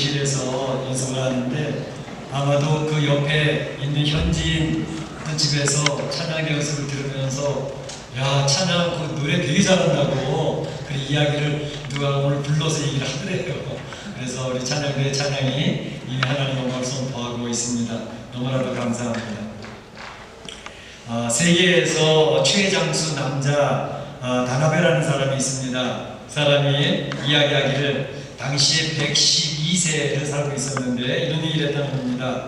교실에서 연습을 하는데 아마도 그 옆에 있는 현지인 어떤 집에서 찬양 연습을 들으면서 야, 찬양 그 노래 되게 잘한다고 그 이야기를 누가 오늘 불러서 얘기를 하더래요. 그래서 우리 찬양대의 찬양이 이미 하나님 영광을 선포하고 있습니다. 너무나도 감사합니다. 세계에서 최장수 남자 다나베라는 사람이 있습니다. 그 사람이 이야기하기를 당시에 112세를 살고 있었는데 이런 얘기를 했다는 겁니다.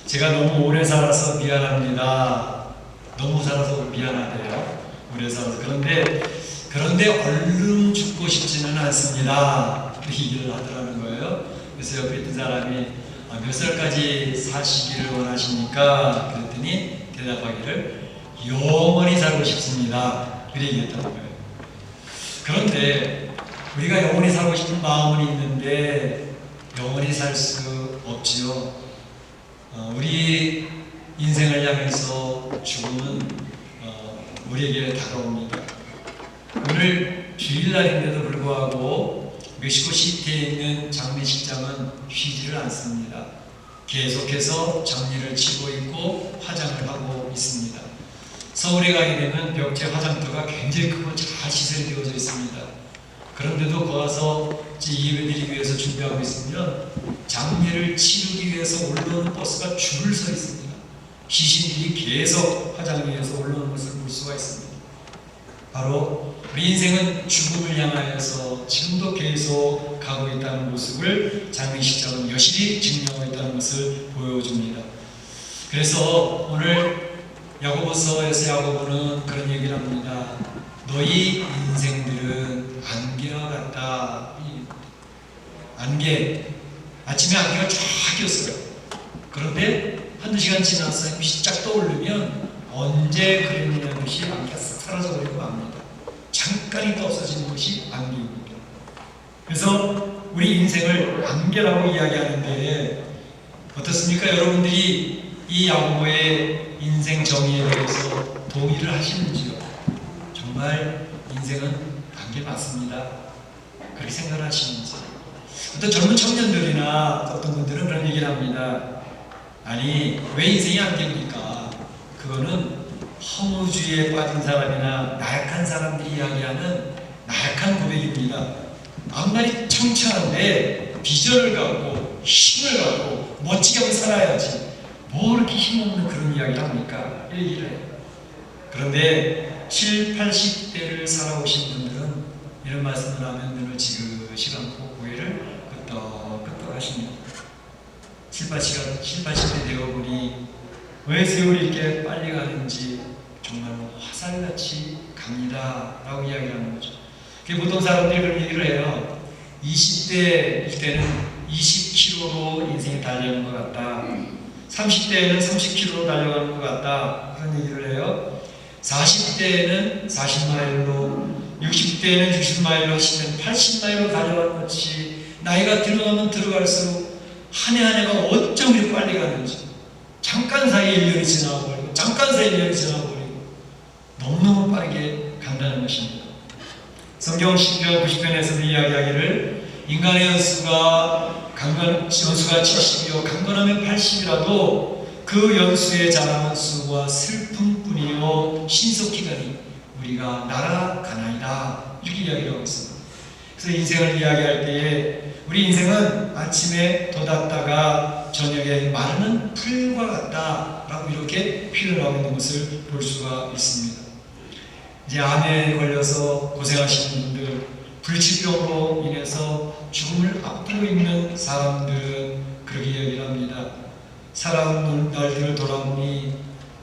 제가 너무 오래 살아서 미안합니다. 너무 살아서 미안하대요. 오래 살아서. 그런데 얼른 죽고 싶지는 않습니다. 그 얘기를 하더라는 거예요. 그래서 옆에 있던 사람이 몇 살까지 사시기를 원하십니까? 그랬더니 대답하기를 영원히 살고 싶습니다. 그렇게 얘기했다는 거예요. 그런데 우리가 영원히 살고 싶은 마음은 있는데 영원히 살 수 없지요. 우리 인생을 향해서 죽음은 우리에게 다가옵니다. 오늘 주일날인데도 불구하고 멕시코 시티에 있는 장례식장은 쉬지를 않습니다. 계속해서 장례를 치고 있고 화장을 하고 있습니다. 서울에 가게 되면 벽제 화장터가 굉장히 크고 잘 시설이 되어져 있습니다. 그런데도 거기서 예배드리기 위해서 준비하고 있으면 장례를 치르기 위해서 올라오는 버스가 줄을 서 있습니다. 귀신들이 계속 화장실에서 올라오는 것을 볼 수가 있습니다. 바로 우리 인생은 죽음을 향하여서 지금도 계속 가고 있다는 모습을 장례식장은 여실히 증명하고 있다는 것을 보여줍니다. 그래서 오늘 야고보서에서 야고보는 그런 얘기를 합니다. 너희 인생들은 안개와 같다. 안개, 아침에 안개가 쫙 꼈어요. 그런데 한두 시간 지나서 햇빛이 쫙 떠오르면 언제 그랬느냐는 것이 안개가 사라져버리고 맙니다. 잠깐 있다 없어지는 것이 안개입니다. 그래서 우리 인생을 안개라고 이야기하는데 어떻습니까? 여러분들이 이 야고보의 인생 정의에 대해서 동의를 하시는지요? 정말 인생은 안개 맞습니다. 그렇게 생각하시는지. 어떤 젊은 청년들이나 어떤 분들은 그런 얘기를 합니다. 아니, 왜 인생이 안개입니까? 그거는 허무주의에 빠진 사람이나 나약한 사람들이 이야기하는 나약한 고백입니다. 앞날이 청창한데 비전을 갖고 힘을 갖고 멋지게 한번 살아야지. 뭐 이렇게 힘없는 그런 이야기를 합니까? 이 얘기를 해요. 그런데 70, 80대를 살아오신 분들은 이런 말씀을 하면 눈을 지그시 감고 고개를 끄떡끄떡 하십니다. 70, 80대 되어보니 왜 세월이 이렇게 빨리 가는지 정말 화살같이 갑니다 라고 이야기하는 거죠. 보통 사람들이 그런 얘기를 해요. 20대일 때는 20km로 인생이 달려가는 것 같다. 30대에는 30km로 달려가는 것 같다. 그런 얘기를 해요. 40대에는 40마일로, 60대에는 60마일로, 하시면 80마일로 달려가는 것이 나이가 들어가면 들어갈수록 한 해 한 해가 어쩜 이렇게 빨리 가는지, 잠깐 사이에 1년이 지나가버리고 잠깐 사이에 1년이 지나가버리고 너무너무 빠르게 간다는 것입니다. 성경 10편 90편에서도 이야기하기를 인간의 연수가 70이요 강건하면 80이라도 그 연수의 자랑은 수고와 슬픔뿐이요 신속히가니 우리가 날아가나이다. 이렇게 이야기를 하고 있습니다. 그래서 인생을 이야기할 때에 우리 인생은 아침에 돋았다가 저녁에 마르는 풀과 같다라고 이렇게 표현하고 있는 것을 볼 수가 있습니다. 이제 암에 걸려서 고생하시는 분들, 불치병으로 인해서 죽음을 앞두고 있는 사람들은 그렇게 이야기를 합니다. 살아온 날들을 돌아보니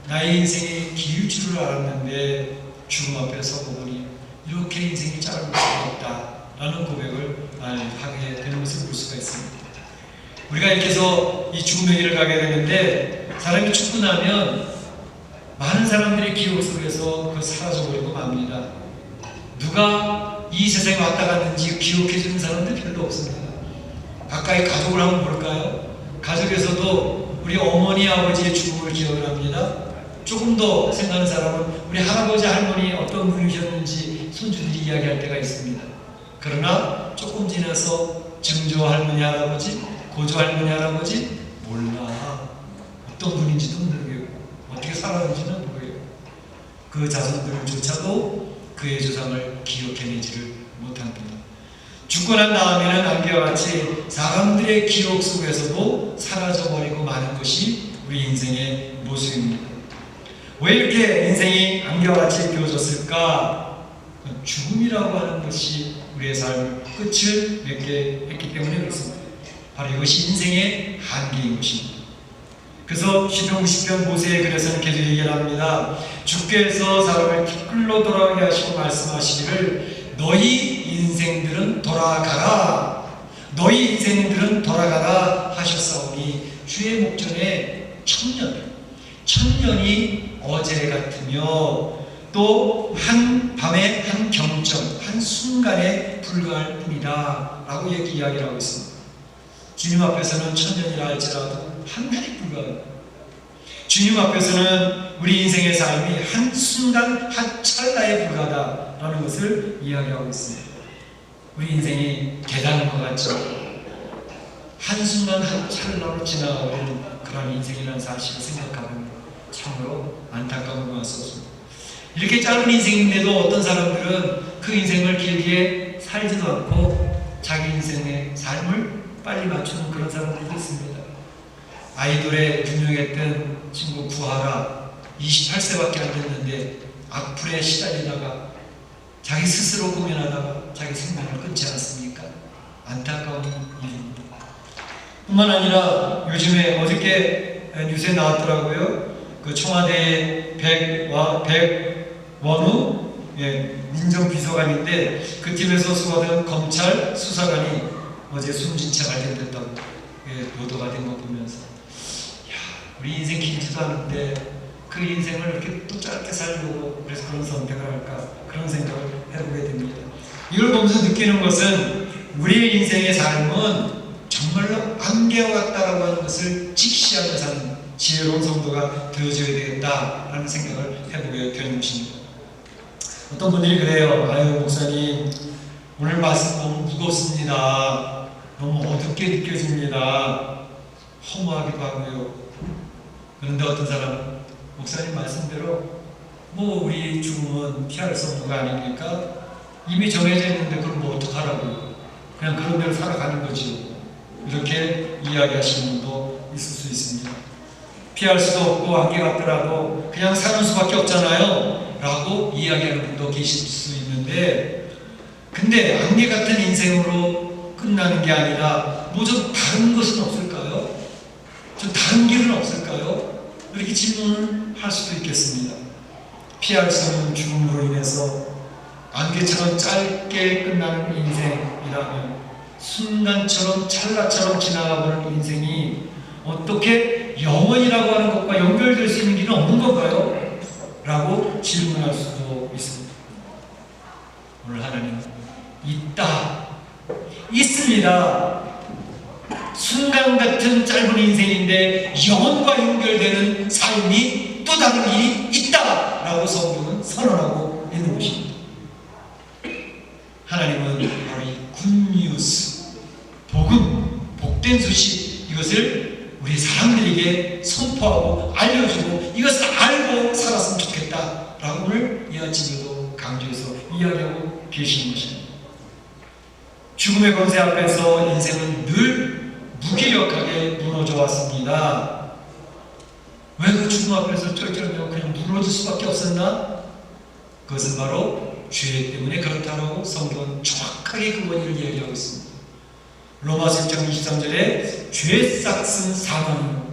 나의 인생이 길 줄을 알았는데 죽음 앞에 서고 보니 이렇게 인생이 짧을 수가 없다라는 고백을 하게 되는 것을 볼 수가 있습니다. 우리가 이렇게 해서 이 죽음의 길을 가게 되는데 사람이 죽고 나면 많은 사람들의 기억 속에서 그 사라져버리고 맙니다. 누가 이 세상에 왔다 갔는지 기억해주는 사람들 별로 없습니다. 가까이 가족을 한번 볼까요? 가족에서도 우리 어머니 아버지의 죽음을 기억을 합니다. 조금 더 생각하는 사람은 우리 할아버지 할머니 어떤 분이셨는지 손주들이 이야기할 때가 있습니다. 그러나 조금 지나서 증조 할머니 할아버지, 고조 할머니 할아버지 몰라. 어떤 분인지도 모르겠고 어떻게 살았는지는 모르겠고 그 자손들조차도 그의 조상을 기억해내지를 못합니다. 죽고 난 다음에는 안개와 같이 사람들의 기억 속에서도 사라져버리고 마는 것이 우리 인생의 모습입니다. 왜 이렇게 인생이 안개와 같이 비워졌을까? 죽음이라고 하는 것이 우리의 삶을 끝을 맺게 했기 때문에 그렇습니다. 바로 이것이 인생의 한계인 것입니다. 그래서 시편 90편 모세의 글에서는 계속 얘기를 합니다. 주께서 사람을 티끌로 돌아오게 하시고 말씀하시기를 너희 인생들은 돌아가라. 너희 인생들은 돌아가라 하셨사오니 주의 목전에 천년이 어제 같으며 또 한 밤의 한 경점, 한 순간에 불과할 뿐이다 라고 이야기를 하고 있습니다. 주님 앞에서는 천년이라 할지라도 한 날이 불과합니다. 주님 앞에서는 우리 인생의 삶이 한 순간, 한 찰나에 불과하다라는 것을 이야기하고 있습니다. 우리 인생이 대단한 것 같죠? 한순간 한 찰나로 지나가버리는 그런 인생이라는 사실을 생각하면 참으로 안타까운 것 같습니다. 이렇게 짧은 인생인데도 어떤 사람들은 그 인생을 길게 살지도 않고 자기 인생의 삶을 빨리 맞추는 그런 사람들도 있습니다. 아이돌에 유명했던 친구 구하라 28세밖에 안 됐는데 악플에 시달리다가 자기 스스로 공연하다가 자기 생명을 끊지 않았습니까? 안타까운 일입니다. 뿐만 아니라 요즘에 어저께 뉴스에 나왔더라고요. 그 청와대 백원우 민정비서관인데 그 팀에서 수고하던 검찰 수사관이 어제 숨진 채 발견됐다고 보도가 된 거 보면서 우리 인생 길지도 않은데 그 인생을 이렇게 또 짧게 살려고 그래서 그런 선택을 할까 그런 생각을 해보게 됩니다. 이걸 보면서 느끼는 것은 우리의 인생의 삶은 정말로 안개와 같다라고 하는 것을 직시하며 사는 지혜로운 성도가 되어줘야 되겠다라는 생각을 해보게 되는 것입니다. 어떤 분들이 그래요. 아유 목사님 오늘 말씀 너무 무겁습니다. 너무 어둡게 느껴집니다. 허무하기도 하고요. 그런데 어떤 사람은 목사님 말씀대로 뭐 우리 죽음은 피할 수 없는 거 아닙니까? 이미 정해져 있는데 그럼 뭐 어떡하라고요? 그냥 그런 대로 살아가는 거지. 이렇게 이야기하시는 분도 있을 수 있습니다. 피할 수도 없고 안개 같더라도 그냥 사는 수밖에 없잖아요 라고 이야기하는 분도 계실 수 있는데 근데 안개 같은 인생으로 끝나는 게 아니라 뭐 좀 다른 것은 없을까요? 좀 다른 길은 없을까요? 이렇게 질문을 할 수도 있겠습니다. 피할 수 없는 죽음으로 인해서 안개처럼 짧게 끝나는 인생이라면 순간처럼 찰나처럼 지나가버리는 인생이 어떻게 영원이라고 하는 것과 연결될 수 있는 길은 없는 건가요? 라고 질문할 수도 있습니다. 오늘 하나님은 있다, 있습니다. 순간 같은 짧은 인생인데 영혼과 연결되는 삶이 또 다른 길이 있다 라고 성경은 선언하고 있는 것입니다. 하나님은 바로 이 굿뉴스, 복음, 복된 소식 이것을 우리 사람들에게 선포하고 알려주고 이것을 알고 살았으면 좋겠다 라고 오늘 이 아침에도 강조해서 이야기하고 계시는 것입니다. 죽음의 권세 앞에서 인생은 늘 무기력하게 무너져 왔습니다. 왜 그 죽음 앞에서 쩔쩔매고 그냥 무너질 수밖에 없었나? 그것은 바로 죄 때문에 그렇다고 성경은 정확하게 그 원인을 이야기하고 있습니다. 로마서 1장 23절에 죄 싹슨 사망,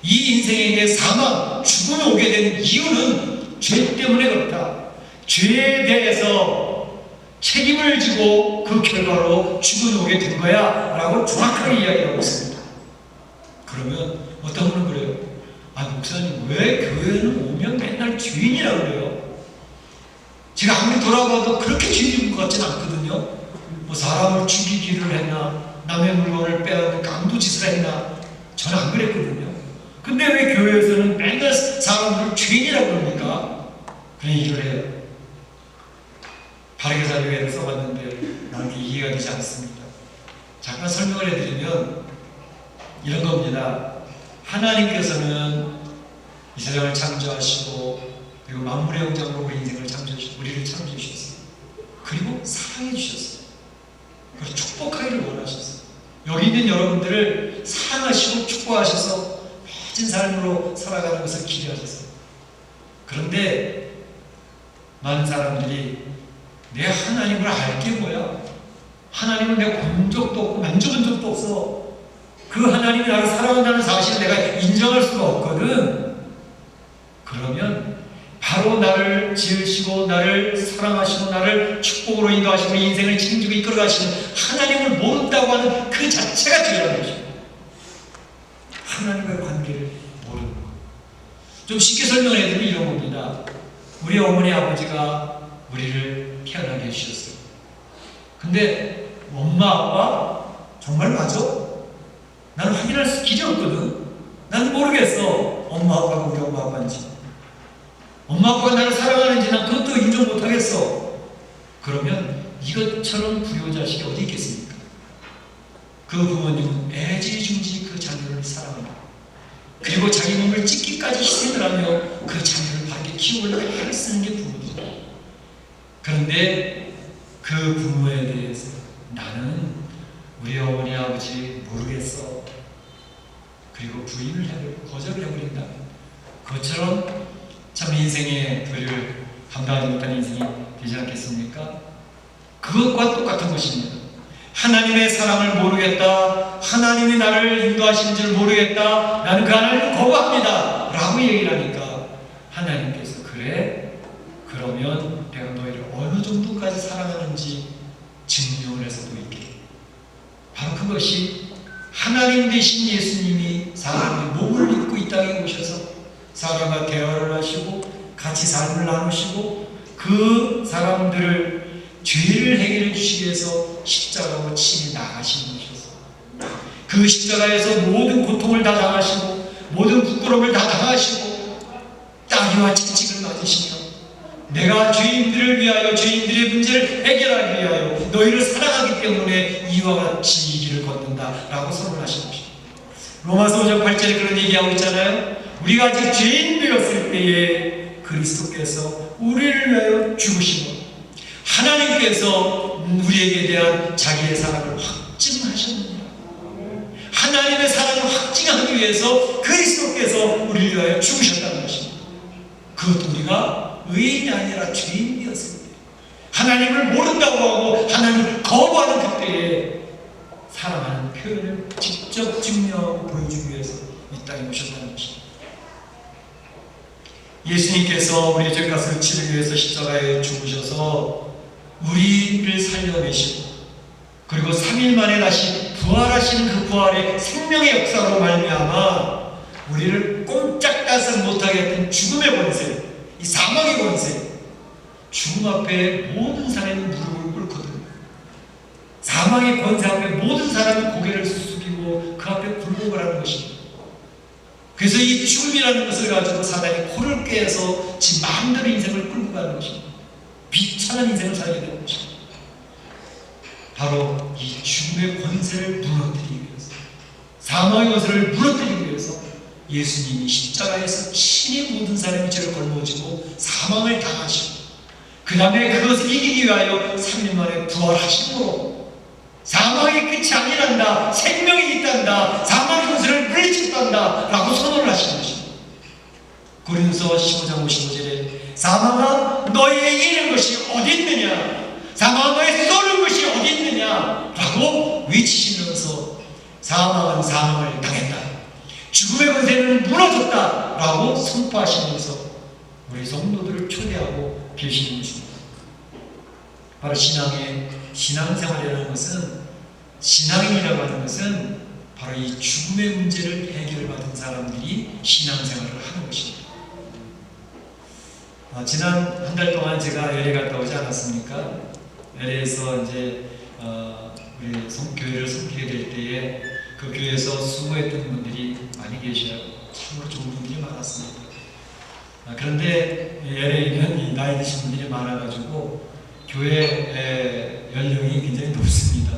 이 인생에게 사망, 죽음이 오게 된 이유는 죄 때문에 그렇다. 죄에 대해서 책임을 지고 그 결과로 죽음이 오게 된 거야 라고 정확하게 이야기하고 있습니다. 그러면 어떤 분은 그래요. 아 목사님 왜 교회는 오면 맨날 죄인이라고 그래요? 제가 아무리 돌아봐도 그렇게 죄인인 것 같지는 않거든요. 뭐 사람을 죽이기를 했나 남의 물건을 빼앗는 강도짓을 했나 저는 안 그랬거든요. 근데 왜 교회에서는 맨날 사람들을 죄인이라고 그럽니까? 그런 얘기를 해요. 바르게 살기 위해서 써봤는데 나는 이해가 되지 않습니다. 잠깐 설명을 해드리면 이런 겁니다. 하나님께서는 이 세상을 창조하시고 그리고 만물의 영장으로 우리 인생을 창조하시고 우리를 창조하셨어요. 그리고 사랑해 주셨어요. 그리고 축복하기를 원하셨어요. 여기 있는 여러분들을 사랑하시고 축복하셔서 멋진 삶으로 살아가는 것을 기대하셨어요. 그런데 많은 사람들이 내 하나님을 알게 뭐야? 하나님을 내가 본 적도 없고 만져본 적도 없어. 그 하나님이 나를 사랑한다는 사실을 내가 인정할 수가 없거든. 그러면 바로 나를 지으시고 나를 사랑하시고 나를 축복으로 인도하시고 인생을 책임지고 이끌어가시는 하나님을 모른다고 하는 그 자체가 죄라는 것입니다. 하나님과의 관계를 모르는 것. 좀 쉽게 설명해 드리면 이런 겁니다. 우리 어머니 아버지가 우리를 태어나게 해주셨어요. 근데 엄마 아빠 정말 맞아? 나는 확인할 길이 없거든. 나는 모르겠어. 엄마 아빠가 우리 엄마 아빠인지. 엄마 아빠가 나를 사랑하는지 난 그것도 인정 못하겠어. 그러면 이것처럼 불효자식이 어디 있겠습니까? 그 부모님은 애지중지 그 자녀를 사랑합니다. 그리고 자기 몸을 찢기까지 희생을 하며 그 자녀를 바르게 키우려고 애를 쓰는 게 부모입니다. 그런데 그 부모에 대해서 나는 우리 어머니 아버지 모르겠어. 그리고 부인을 해버리고 거절을 해버린다. 그것처럼 참 인생의 도리를 감당하지 못한 인생이 되지 않겠습니까? 그것과 똑같은 것입니다. 하나님의 사랑을 모르겠다. 하나님이 나를 인도하시는 줄 모르겠다. 나는 그 하나님을 거부합니다. 라고 얘기를 하니까 하나님께서 그래? 그러면 내가 너희를 어느 정도까지 사랑하는지 증명을 해서 보이게. 바로 그것이 하나님 되신 예수님이 사람의 몸을 입고 이 땅에 오셔서 사람과 대화를 하시고 같이 삶을 나누시고 그 사람들을 죄를 해결해 주시기 위해서 십자가로 친히 나가신 것이었어요. 그 십자가에서 모든 고통을 다 당하시고 모든 부끄러움을 다 당하시고 따귀와 채찍을 맞으시며 내가 죄인들을 위하여 죄인들의 문제를 해결하기 위하여 너희를 사랑하기 때문에 이와 같이 이 길을 걷는다 라고 선언하신 것입니다. 로마서 5장 8절에 그런 얘기하고 있잖아요. 우리가 아직 죄인되었을 때에 그리스도께서 우리를 위하여 죽으시고 하나님께서 우리에게 대한 자기의 사랑을 확증하셨느니라. 하나님의 사랑을 확증하기 위해서 그리스도께서 우리를 위하여 죽으셨다는 것입니다. 그것도 우리가 의인이 아니라 죄인이었을 때, 하나님을 모른다고 하고 하나님을 거부하는 그때에 사랑하는 표현을 직접 증명하고 보여주기 위해서 이 땅에 오셨다는 것입니다. 예수님께서 우리의 죄값을 치르기 위해서 십자가에 죽으셔서 우리를 살려내시고 그리고 3일 만에 다시 부활하시는 그 부활의 생명의 역사로 말미암아 우리를 꼼짝달싹 못하게 했던 죽음의 권세, 이 사망의 권세, 죽음 앞에 모든 사람이 무릎을 꿇거든. 사망의 권세 앞에 모든 사람이 고개를 숙이고 그 앞에 굴복을 하는 것입니다. 그래서 이 죽음이라는 것을 가지고 사단이 코를 꿰서 지 마음대로 인생을 끌고 가는 것입니다. 비참한 인생을 살게 되는 것입니다. 바로 이 죽음의 권세를 무너뜨리기 위해서, 사망의 권세를 무너뜨리기 위해서 예수님이 십자가에서 친히 모든 사람의 죄를 걸머지고 사망을 당하시고 그 다음에 그것을 이기기 위하여 3일 만에 부활하심으로 사망의 끝이 아니란다, 생명이 있단다, 사망의 권세를 물리쳤단다 라고 선언을 하신 것입니다. 고린도서 15장 55절에 사망아 너희의 이는 것이 어디 있느냐, 사망아 너희 쏘는 것이 어디 있느냐 라고 외치시면서 사망은 사망을 당했다, 죽음의 권세는 무너졌다 라고 선포하시면서 우리 성도들을 초대하고 계시는 것입니다. 바로 신앙생활이라는 것은, 신앙인이라고 하는 것은 바로 이 죽음의 문제를 해결받은 사람들이 신앙생활을 하는 것입니다. 지난 한 달 동안 제가 LA 갔다 오지 않았습니까? LA에서 이제 우리 교회를 섬기게 될 때에 그 교회에서 수고했던 분들이 많이 계셔요. 참으로 좋은 분들이 많았습니다. 그런데 LA는 이 나이 드신 분들이 많아가지고 교회 연령이 굉장히 높습니다.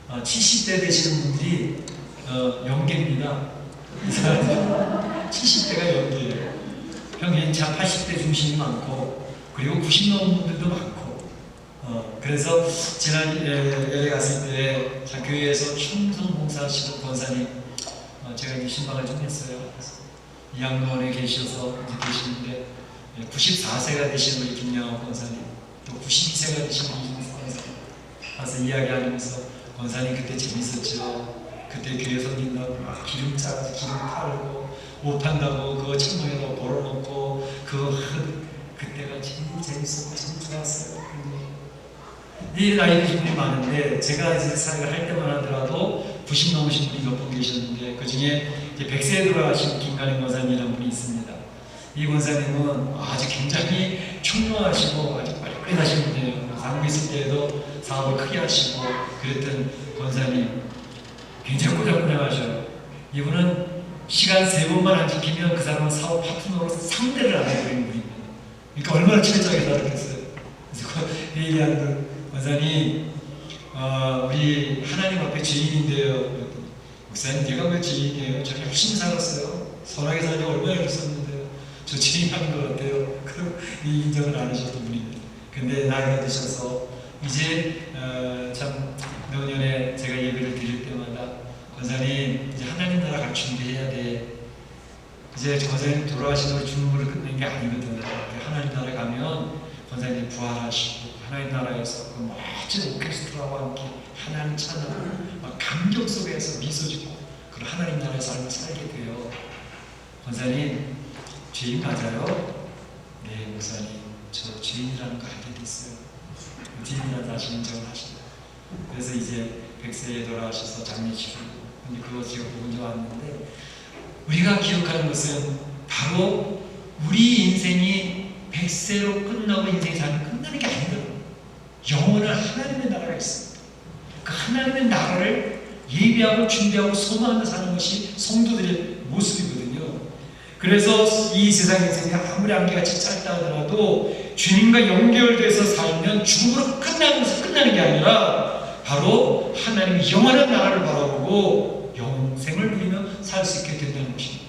70대 되시는 분들이 연계입니다. 이 사람은 70대가 연계예요. 평균 80대 중심이 많고, 그리고 90 넘은 분들도 많고, 그래서 지난 예배 갔을 때 교회에서 충성봉사하시는 권사님, 제가 이제 신방을 좀 했어요. 이양로원에 계셔서 이제 계시는데 94세가 되신 우리 김영호 권사님, 또 92세가 되신 이준석 권사님 와서 이야기하면서, 권사님 그때 재밌었죠. 그때 교회 손님들 막 기름 짜서 기름 팔고 옷 판다고 그거 천국에다 벌어놓고 그거 그때가 제일 재밌었고 참 좋았어요. 이 나이 드신 분이 많은데, 제가 이제 사역을 할 때만 하더라도 90 넘으신 분이 몇 분 계셨는데, 그 중에 이제 100세에 돌아가신 김가림 권사님이라는 분이 있습니다. 이 권사님은 아주 굉장히 총명하시고 아주 빨리빨리 하신 분이에요. 한국에 있을 때에도 사업을 크게 하시고 그랬던 권사님, 굉장히 꾸덕꾸덕하셔요. 이분은 시간 3번만 안 지키면 그 사람은 사업 파트너로 상대를 안 해버리는 분입니다. 그러니까 얼마나 철저하게 다르겠어요. 그래서 얘기하는 그 권사님, 우리 하나님 앞에 죄인인데요. 목사님, 내가 왜 죄인이에요? 저 열심히 살았어요. 선하게 살려고 얼마나 했었는데요. 저 죄인하는 것 같아요. 그리고 이 인정을 안 하셨던 분입니다. 근데 나이가 드셔서 이제 참 노년에 제가 예배를 드릴 때마다, 권사님 이제 하나님 나라 갈 준비해야 돼. 이제 권사님 돌아가시도록 주문을 끝낸 게 아니거든요. 하나님 나라 가면 권사님 부활하시고 하나님 나라에서 그 멋진 오케스트라와 함께 하나님 찬양, 막 감격 속에서 미소 짓고 그 하나님 나라의 삶을 살게 돼요. 권사님, 죄인 맞아요? 네, 목사님, 저 죄인이라는 거 알게 됐어요. 죄인이라는 다시 인정을 하시고, 그래서 이제 100세에 돌아가셔서 장례치르고, 근데 그거 제가 보고 이제 왔는데, 우리가 기억하는 것은 바로 우리 인생이 100세로 끝나고 인생이 잘 끝나는 게 아니더라고요. 영원한 하나님의 나라가 있습니다. 그 하나님의 나라를 예비하고 준비하고 소망하며 사는 것이 성도들의 모습이거든요. 그래서 이 세상 인생이 아무리 안개같이 짧다 하더라도 주님과 연결돼서 살면 죽음으로 끝나는 게 아니라 바로 하나님의 영원한 나라를 바라보고 영생을 누리며 살 수 있게 된다는 것입니다.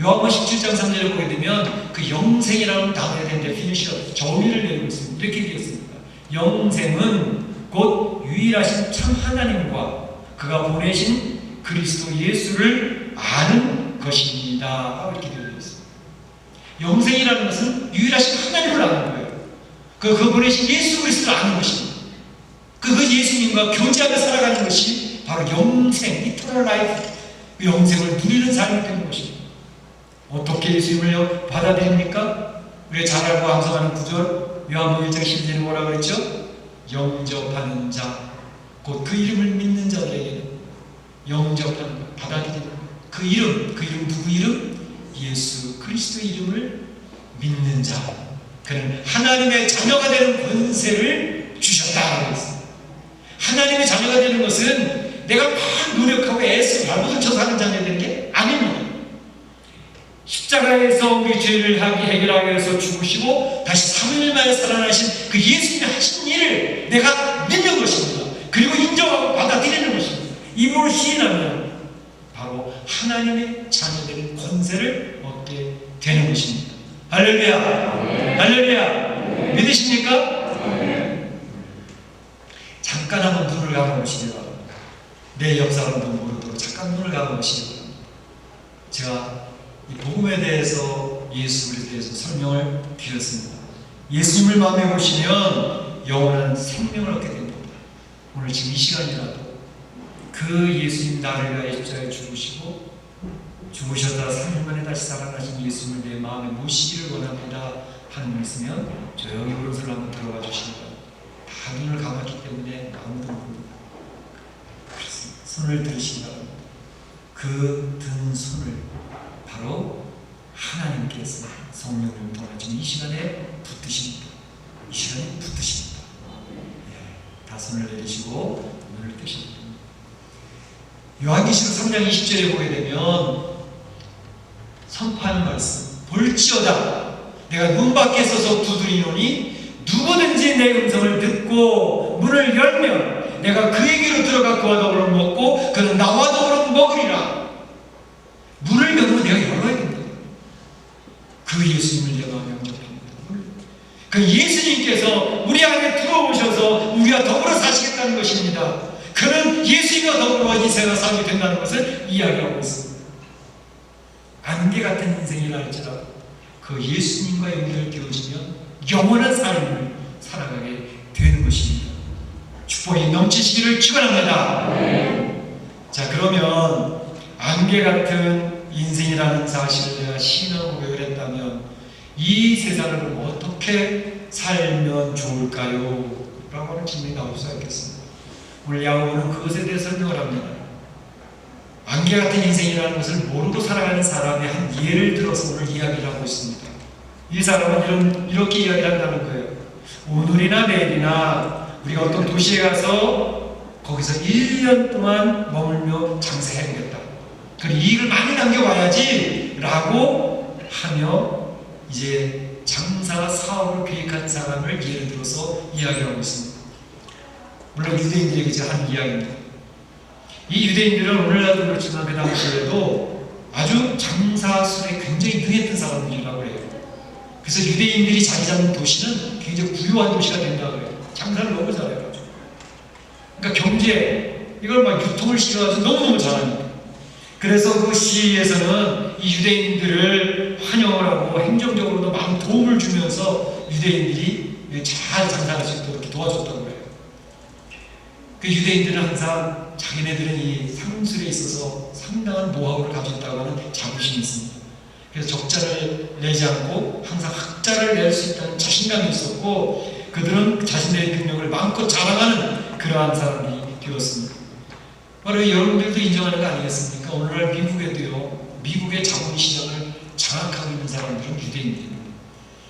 요한복음 17장 3절을 보게 되면 그 영생이라는 단어에 대한 데피니션, 정의를 내리고 있습니다. 이렇게 되어 있습니다. 영생은 곧 유일하신 참 하나님과 그가 보내신 그리스도 예수를 아는 것입니다. 이렇게 되어 있습니다. 영생이라는 것은 유일하신 하나님을 아는 거예요. 그 보내신 예수 그리스도를 아는 것입니다. 그 예수님과 교제하며 살아가는 것이 바로 영생, 이터널 라이프, 그 영생을 누리는 삶이 되는 것입니다. 어떻게 예수님을 받아들입니까? 우리가 잘 알고 암송하는 구절, 요한복음 1장 12절에 뭐라고 그랬죠? 영접하는 자, 곧 그 이름을 믿는 자들에게는 영접하는 것, 받아들이는 것. 그 이름 누구 이름? 예수 그리스도의 이름을 믿는 자, 그는 하나님의 자녀가 되는 권세를 주셨다고 했습니다. 하나님의 자녀가 되는 것은 내가 막 노력하고 애써 발버둥 쳐서 하는 자녀가 되는 게 아닙니다. 십자가에서 우리 죄를 해결하기 위해서 죽으시고 다시 3일 만에 살아나신 그 예수님이 하신 일을 내가 믿는 것입니다. 그리고 인정하고 받아들이는 것입니다. 입으로 시인하면 바로 하나님의 자녀되는 권세를 얻게 되는 것입니다. 할렐루야! 네. 할렐루야! 네. 믿으십니까? 네. 잠깐 한번 눈을 감아보시기 바랍니다. 내 역사를 모르도록 잠깐 눈을 감아보시기 바랍니다. 제가 이 복음에 대해서, 예수 그리스도에 대해서 설명을 드렸습니다. 예수님을 마음에 모시면 영원한 생명을 얻게 됩니다. 오늘 지금 이 시간이라도 그 예수님 나를 위하여 십자가에 죽으시고 죽으셨다가 3일 만에 다시 살아나신 예수님을 내 마음에 모시기를 원합니다 하는 분 있으면 조용히 오른손을 한번 들어가 주시기 바랍니다. 다 눈을 감았기 때문에 아무도 모릅니다. 그렇습니다. 손을 들으시기 바랍니다. 그 든 손을 바로 하나님께서 성령을 통해 지금 이 시간에 붙드십니다. 이 시간에 붙드십니다. 네, 다 손을 내리시고 눈을 뜨십니다. 요한계시록 3장 20절에 보게 되면 선포하는 말씀, 볼지어다 내가 문 밖에 서서 두드리노니 누구든지 내 음성을 듣고 문을 열면 내가 그에게로 들어가 그와 더불어 먹고 그는 나와 더불어 먹으리 그 예수님께서 우리 안에 들어오셔서 우리와 더불어 사시겠다는 것입니다. 그는 예수님과 더불어 이 세상에 살게 된다는 것을 이야기하고 있습니다. 안개 같은 인생이라 할지라도 그 예수님과 연결되어지면 영원한 삶을 살아가게 되는 것입니다. 축복이 넘치시기를 축원합니다. 자, 그러면 안개 같은 인생이라는 사실을 내가 신앙으로 고백을 했다면 이 세상을 어떻게 살면 좋을까요? 라고 하는 질문이 나올 수가 있겠습니다. 오늘 야고보는 그것에 대해 설명을 합니다. 안개 같은 인생이라는 것을 모르고 살아가는 사람의 한 예를 들어서 오늘 이야기를 하고 있습니다. 이 사람은 이렇게 이야기를 한다는 거예요. 오늘이나 내일이나 우리가 어떤 도시에 가서 거기서 1년 동안 머물며 장사해보겠다. 그리고 이익을 많이 남겨와야지 라고 하며 이제 장사 사업을 계획한 사람을 예를 들어서 이야기하고 있습니다. 물론 유대인들에게 하는 이야기입니다. 이 유대인들은 오늘날도 그렇지만 그 당시에도 아주 장사술에 굉장히 능했던 사람들이라고 해요. 그래서 유대인들이 자리 잡는 도시는 굉장히 부유한 도시가 된다고 해요. 장사를 너무 잘해가지고. 그러니까 경제, 이걸 막 유통을 시켜가지고 너무너무 잘합니다. 그래서 그 시에서는 이 유대인들을 환영을 하고 행정적으로도 많은 도움을 주면서 유대인들이 잘 장사할 수 있도록 도와줬다고 해요. 그 유대인들은 항상 자기네들은 이 상술에 있어서 상당한 노하우를 가지고 있다고 하는 자부심이 있습니다. 그래서 적자를 내지 않고 항상 흑자를 낼 수 있다는 자신감이 있었고 그들은 자신들의 능력을 마음껏 자랑하는 그러한 사람이 되었습니다. 바로 여러분들도 인정하는 거 아니겠습니까? 오늘날 미국에도요, 미국의 자본시장을 장악하고 있는 사람들은 유대인들입니다.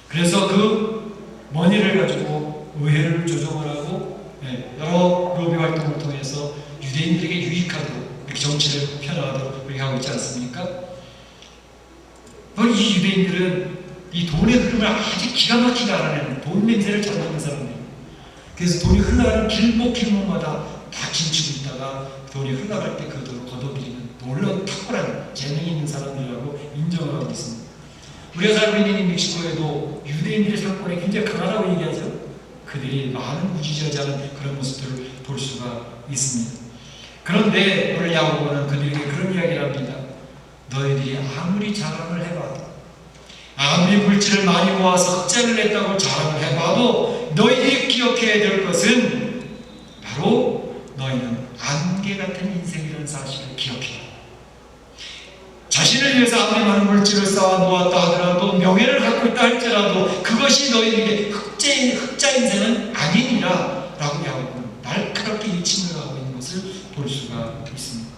그래서 그 머니를 가지고 의회를 조정을 하고 여러 로비 활동을 통해서 유대인들에게 유익하도록 이렇게 정치를 편화하도록 그렇게 하고 있지 않습니까? 바로 이 유대인들은 이 돈의 흐름을 아주 기가 막히게 알아내는 돈 냄새를 잘 맡는 사람들입니다. 그래서 돈이 흘러가는 길목마다 다 긴축을 있다가 돈이 흘러갈 때 그 돈을 걷어들이는 놀라운 탁월한 재능이 있는 사람들이라고 인정을 하고 있습니다. 우리가 살고 있는 이 멕시코에도 유대인들의 상권이 굉장히 강하다고 얘기하죠. 그들이 많은 무지자지하는 그런 모습들을 볼 수가 있습니다. 그런데 오늘 야고보는 그들에게 그런 이야기를 합니다. 너희들이 아무리 자랑을 해봐도 아무리 물질을 많이 모아서 흑자를 냈다고 자랑을 해봐도 너희들이 기억해야 될 것은 바로 너희는 안개 같은 인생이라는 사실을 기억해라. 자신을 위해서 아무리 많은 물질을 쌓아 놓았다 하더라도 명예를 갖고 있다 할지라도 그것이 너희에게 흑자 인생은 아니니라 라고 야고보는 날카롭게 일침을 하고 있는 것을 볼 수가 있습니다.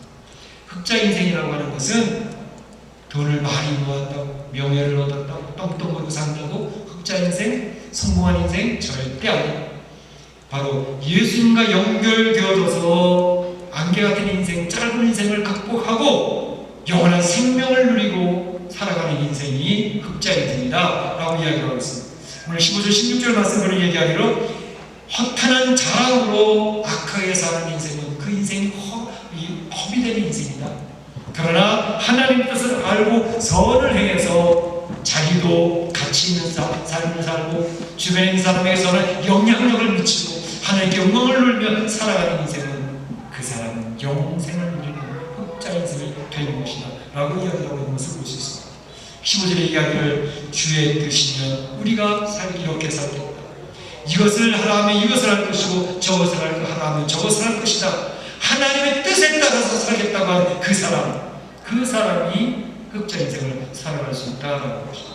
흑자 인생이라고 하는 것은 돈을 많이 모았다고 명예를 얻었다고 똥똥거리고 산다고 흑자 인생, 성공한 인생 절대 아니에요. 바로 예수님과 연결되어져서 안개 같은 인생, 짧은 인생을 극복하고 영원한 생명을 누리고 살아가는 인생이 흑자 인생이다 라고 이야기하고 있습니다. 오늘 15절 16절 말씀으로 얘기하기로 허탄한 자랑으로 악하게 사는 인생은 그 인생이 헛이 되는 인생이다. 그러나 하나님 뜻을 알고 선을 행해서 자기도 가치 있는 삶을 살고 주변에 있는 사람에게서는 영향력을 미치고 하나님께 영광을 누리며 살아가는 인생은 그 사람은 영생을 누리는 흑자 인생이 되는 것이다 라고 이야기하고 있는 것을 볼 수 있습니다. 15절의 이야기를 주의 뜻이면 우리가 이렇게 살겠다. 이것을 하라 하면 이것을 할 것이고 저것을 하라 하면 저것을 할 것이다. 하나님의 뜻에 따라서 살겠다고 하는 그 사람이 흑자 인생을 살아갈 수 있다라는 것입니다.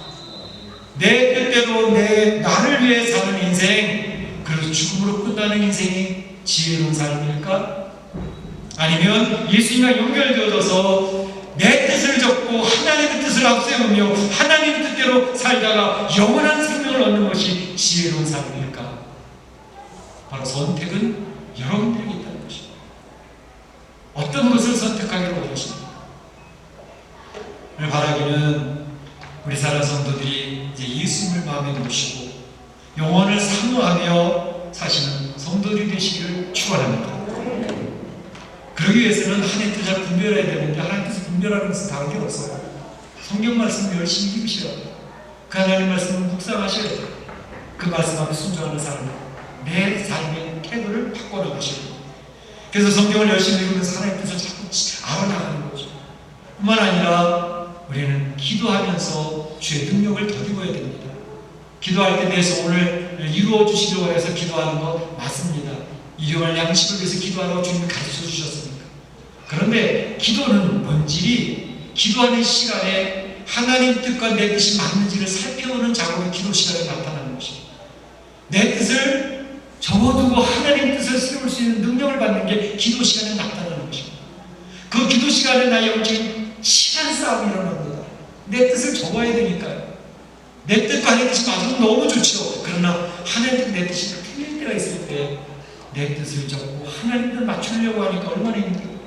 내 뜻대로 나를 위해 사는 인생, 그래서 죽음으로 끝나는 인생이 지혜로운 삶일까? 아니면 예수님과 연결되어져서 내 뜻을 접고 하나님의 뜻을 앞세우며 하나님의 뜻대로 살다가 영원한 생명을 얻는 것이 지혜로운 삶일까? 바로 선택은 여러분들에게 있다는 것입니다. 어떤 것을 선택하기로 원하십니까? 오늘 바라기는 우리 사랑 성도들이 이제 예수님을 마음에 모시고 영원을 사모하며 사시는 성도들이 되시기를 축원합니다. 그러기 위해서는 하나님의 뜻을 분별해야 되는데 하나님의 뜻을 분별하는 것은 다른 게 없어요. 성경 말씀을 열심히 읽으셔야 돼요. 그 하나님 말씀을 묵상하셔야 돼요. 그 말씀 앞에 순종하는 사람, 내 삶의 태도를 바꿔나가시고, 그래서 성경을 열심히 읽으면서 하나님 뜻을 자꾸 알아나가는 거죠. 뿐만 아니라 우리는 기도하면서 주의 능력을 덧입어야 됩니다. 기도할 때 대해서 오늘 이루어 주시기 원해서 기도하는 것 맞습니다. 일용할 양식을 위해서 기도하라고 주님이 가르쳐 주셨으니까. 그런데 기도는 본질이 기도하는 시간에 하나님 뜻과 내 뜻이 맞는지를 살펴보는 작업이 기도 시간에 나타나는 것입니다. 내 뜻을 접어두고 하나님 뜻을 세울 수 있는 능력을 받는 게 기도 시간에 나타나는 것입니다. 그 기도 시간에 나의 영적인 시간 싸움이 일어납니다. 내 뜻을 접어야 되니까요. 내 뜻과 하나님 뜻이 맞으면 너무 좋죠. 그러나 하나님 뜻, 내 뜻이 틀릴 때가 있을 때 내 뜻을 접고 하나님 뜻 맞추려고 하니까 얼마나 힘들어요.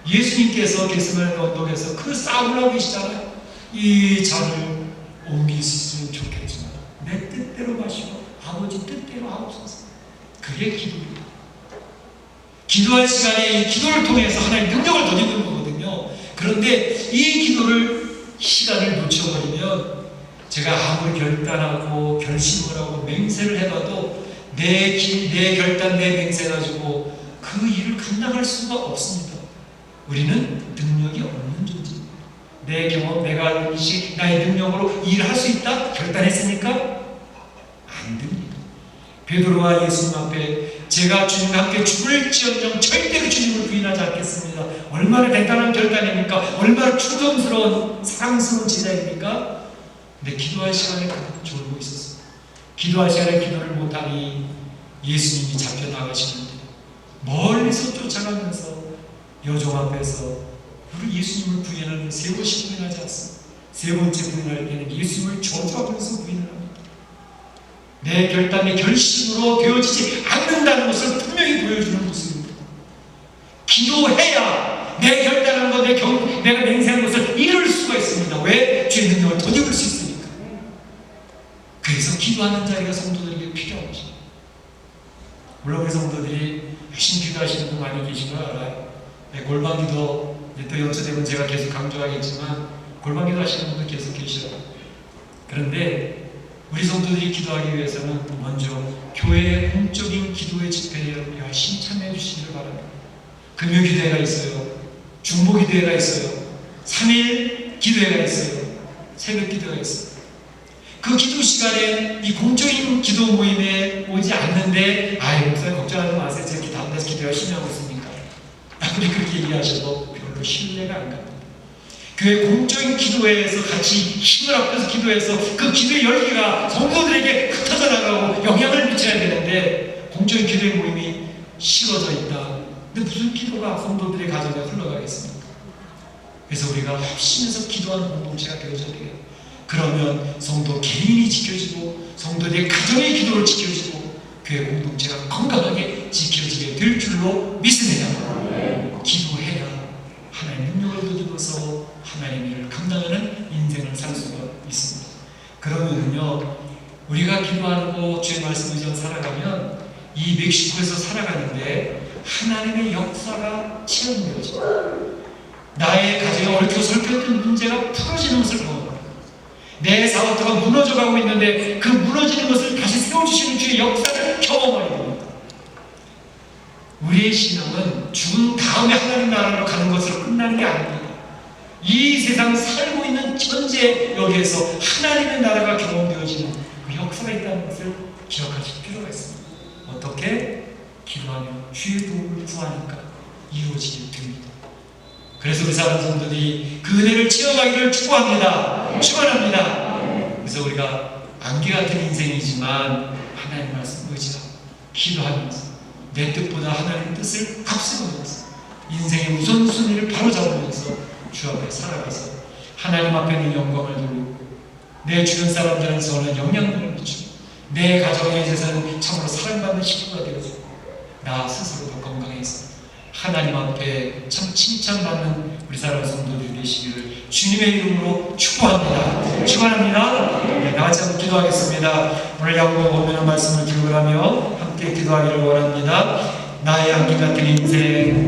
예수님께서 겟세마네 언덕에서 그 싸움을 하고 계시잖아요. 이 잔을 옮길 수 있으면 좋겠지만 내 뜻대로 마시고 아버지 뜻대로 하옵소서. 그게 기도입니다. 기도할 시간에 이 기도를 통해서 하나님 능력을 덧입는 거거든요. 그런데 이 기도를 시간을 놓쳐버리면 제가 아무리 결단하고 결심을 하고 맹세를 해봐도 내 길, 내 결단, 내 맹세 가지고 그 일을 감당할 수가 없습니다. 우리는 능력이 없는 존재입니다. 내 경험, 내가 아는 인식, 나의 능력으로 일할 수 있다? 결단했으니까? 안 됩니다. 베드로가 예수님 앞에 제가 주님과 함께 죽을지언정 절대로 주님을 부인하지 않겠습니다. 얼마나 대단한 결단입니까? 얼마나 추dom스러운 사랑스러운 제자입니까? 근데 기도할 시간에 그렇게 졸고 있었어요. 기도할 시간에 기도를 못하니 예수님이 잡혀나가시는데 멀리서 쫓아가면서 여종 앞에서 우리 예수님을 부인하는 세 번씩 부인하지 않습니다. 세 번째 부인할 때는 예수님을 저주하면서 부인을 합니다. 내 결단의 결심으로 되어지지 않는다는 것을 분명히 보여주는 모습입니다. 기도해야 내 결단한 것, 내가 맹세한 것을 이룰 수가 있습니다. 왜? 주의 능력을 덧입을 수 있습니다. 그래서 기도하는 자리가 성도들에게 필요한 것입니다. 물론 우리 성도들이 열심히 기도하시는 분 많이 계신 걸 알아요. 골방기도 또 연초되면 제가 계속 강조하겠지만 골방기도 하시는 분들 계속 계셔요. 그런데 우리 성도들이 기도하기 위해서는 먼저 교회의 공적인 기도의 집회에 열심히 참여해 주시기를 바랍니다. 금요기도회가 있어요. 중보기도회가 있어요. 3일 기도회가 있어요. 새벽기도회가 있어요. 그 기도 시간에 이 공적인 기도 모임에 오지 않는데 목사님 걱정하지 마세요. 제가 다음 달에 기도 열심히 하고 있으니까 아무리 그렇게 얘기하셔도 별로 신뢰가 안 갑니다. 교회 공적인 기도회에서 같이 힘을 합해서 기도해서 그 기도의 열기가 성도들에게 흩어져 나가고 영향을 미쳐야 되는데 공적인 기도의 모임이 식어져 있다. 근데 무슨 기도가 성도들의 가정에 흘러가겠습니까? 그래서 우리가 합심해서 기도하는 공동체가 되어져야 되겠다. 그러면 성도 개인이 지켜지고 성도들의 가정의 기도를 지켜지고 교회 공동체가 건강하게 지켜지게 될 줄로 믿습니다. 기도해야 하나님의 능력을 덧입어서 하나님의 일을 감당하는 인생을 살 수가 있습니다. 그러면요 우리가 기도하고 주의 말씀 의지하며 살아가면 이 멕시코에서 살아가는데 하나님의 역사가 체험되어져요. 나의 가정에 얽혀 설켰던 문제가 풀어지는 것을 경험합니다. 내 사업터가 무너져가고 있는데 그 무너지는 것을 다시 세워주시는 주의 역사를 경험하게 됩니다. 우리의 신앙은 죽은 다음에 하나님 나라로 가는 것으로 끝나는 게 아닙니다. 이 세상 살고 있는 현재 여기에서 하나님의 나라가 경험되어지는 그 역사가 있다는 것을 기억하실 필요가 있습니다. 어떻게? 기도하며 주의 도움을 구하니까 이루어지게 됩니다. 그래서 우리 사랑 성도들이 그 은혜를 체험하기를 축원합니다. 축원합니다. 그래서 우리가 안개 같은 인생이지만 하나님 말씀 의지하고 기도하면서 내 뜻보다 하나님 뜻을 앞세우면서 인생의 우선순위를 바로잡으면서 주 앞에 살아가서 하나님 앞에는 영광을 돌리고 내 주변 사람들한테서는 영향력을 미치고 내 가정의 재산은 참으로 사랑받는 식구가 되어지고 나 스스로도 건강해서 하나님 앞에 참 칭찬받는 우리 사랑하는 성도들이 되시기를 주님의 이름으로 축복합니다. 축원합니다. 네, 나같이 한번 기도하겠습니다. 오늘 야고보에 보면 말씀을 기억을 하며 함께 기도하기를 원합니다. 나의 안개 같은 인생